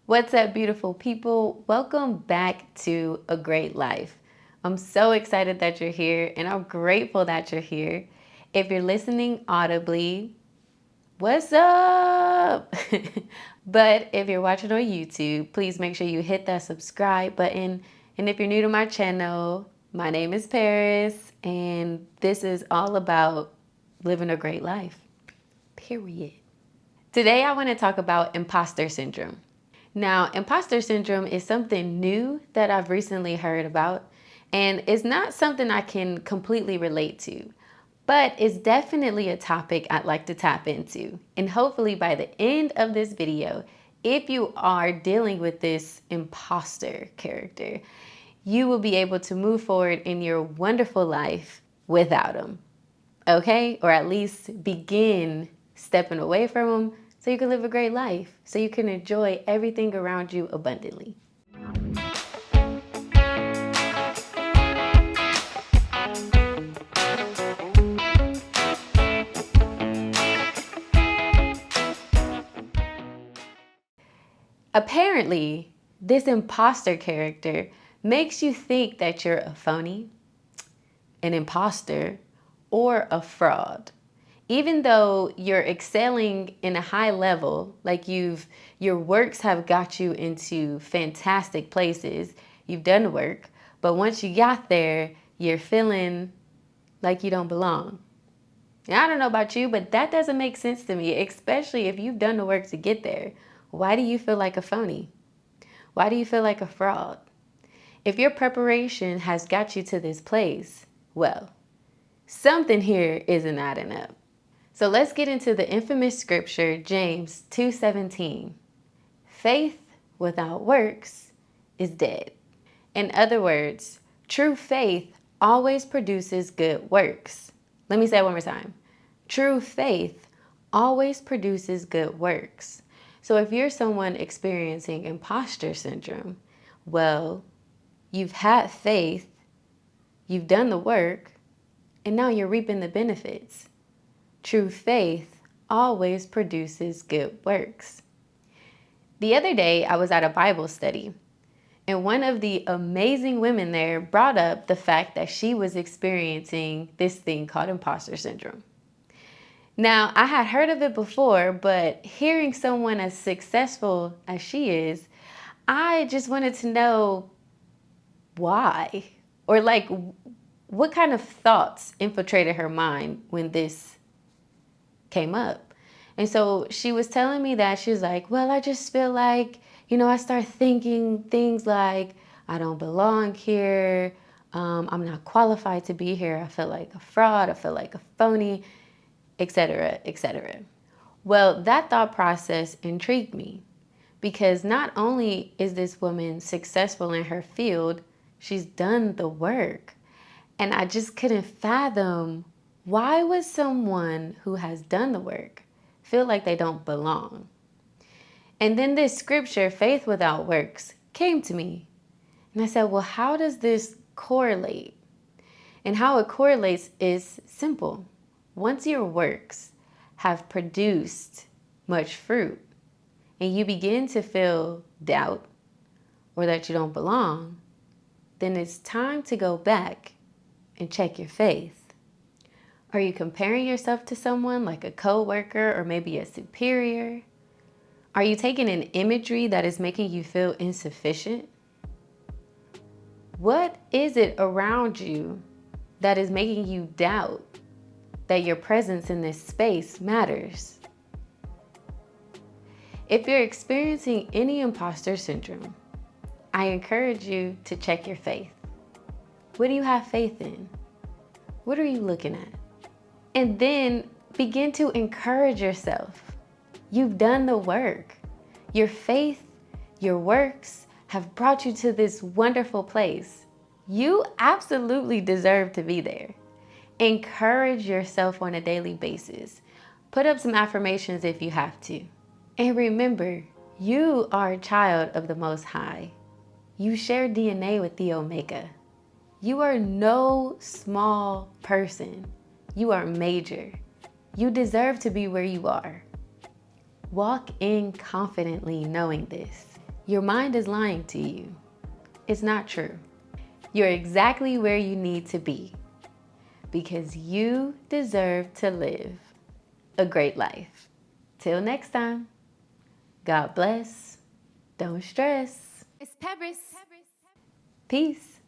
What's up, beautiful people? Welcome back to A Great Life. I'm so excited that you're here and I'm grateful that you're here. If you're listening audibly, what's up? But if you're watching on YouTube, please make sure you hit that subscribe button. And if you're new to my channel, my name is Paris and this is all about living a great life, period. Today I want to talk about imposter syndrome. Now, imposter syndrome is something new that I've recently heard about, and it's not something I can completely relate to, but it's definitely a topic I'd like to tap into. And hopefully by the end of this video, if you are dealing with this imposter character, you will be able to move forward in your wonderful life without them, okay? Or at least begin stepping away from them so you can live a great life, so you can enjoy everything around you abundantly. Apparently, this imposter character makes you think that you're a phony, an imposter, or a fraud. Even though you're excelling in a high level, like your works have got you into fantastic places, you've done the work, but once you got there, you're feeling like you don't belong. Now, I don't know about you, but that doesn't make sense to me, especially if you've done the work to get there. Why do you feel like a phony? Why do you feel like a fraud? If your preparation has got you to this place, well, something here isn't adding up. So let's get into the infamous scripture, James 2:17. Faith without works is dead. In other words, true faith always produces good works. Let me say it one more time. True faith always produces good works. So if you're someone experiencing imposter syndrome, well, you've had faith, you've done the work, and now you're reaping the benefits. True faith always produces good works. The other day, I was at a Bible study, and one of the amazing women there brought up the fact that she was experiencing this thing called imposter syndrome. Now, I had heard of it before, but hearing someone as successful as she is, I just wanted to know why, or like what kind of thoughts infiltrated her mind when this came up. And so she was telling me that she was like, well, I just feel like, I start thinking things like, I don't belong here. I'm not qualified to be here. I feel like a fraud. I feel like a phony, etc., etc. Well, that thought process intrigued me because not only is this woman successful in her field, she's done the work. And I just couldn't fathom, why would someone who has done the work feel like they don't belong? And then this scripture, faith without works, came to me. And I said, well, how does this correlate? And how it correlates is simple. Once your works have produced much fruit and you begin to feel doubt or that you don't belong, then it's time to go back and check your faith. Are you comparing yourself to someone like a coworker or maybe a superior? Are you taking an imagery that is making you feel insufficient? What is it around you that is making you doubt that your presence in this space matters? If you're experiencing any imposter syndrome, I encourage you to check your faith. What do you have faith in? What are you looking at? And then begin to encourage yourself. You've done the work. Your faith, your works have brought you to this wonderful place. You absolutely deserve to be there. Encourage yourself on a daily basis. Put up some affirmations if you have to. And remember, you are a child of the Most High. You share DNA with the Omega. You are no small person. You are major. You deserve to be where you are. Walk in confidently knowing this. Your mind is lying to you. It's not true. You're exactly where you need to be because you deserve to live a great life. Till next time, God bless. Don't stress. It's Pebris. Peace.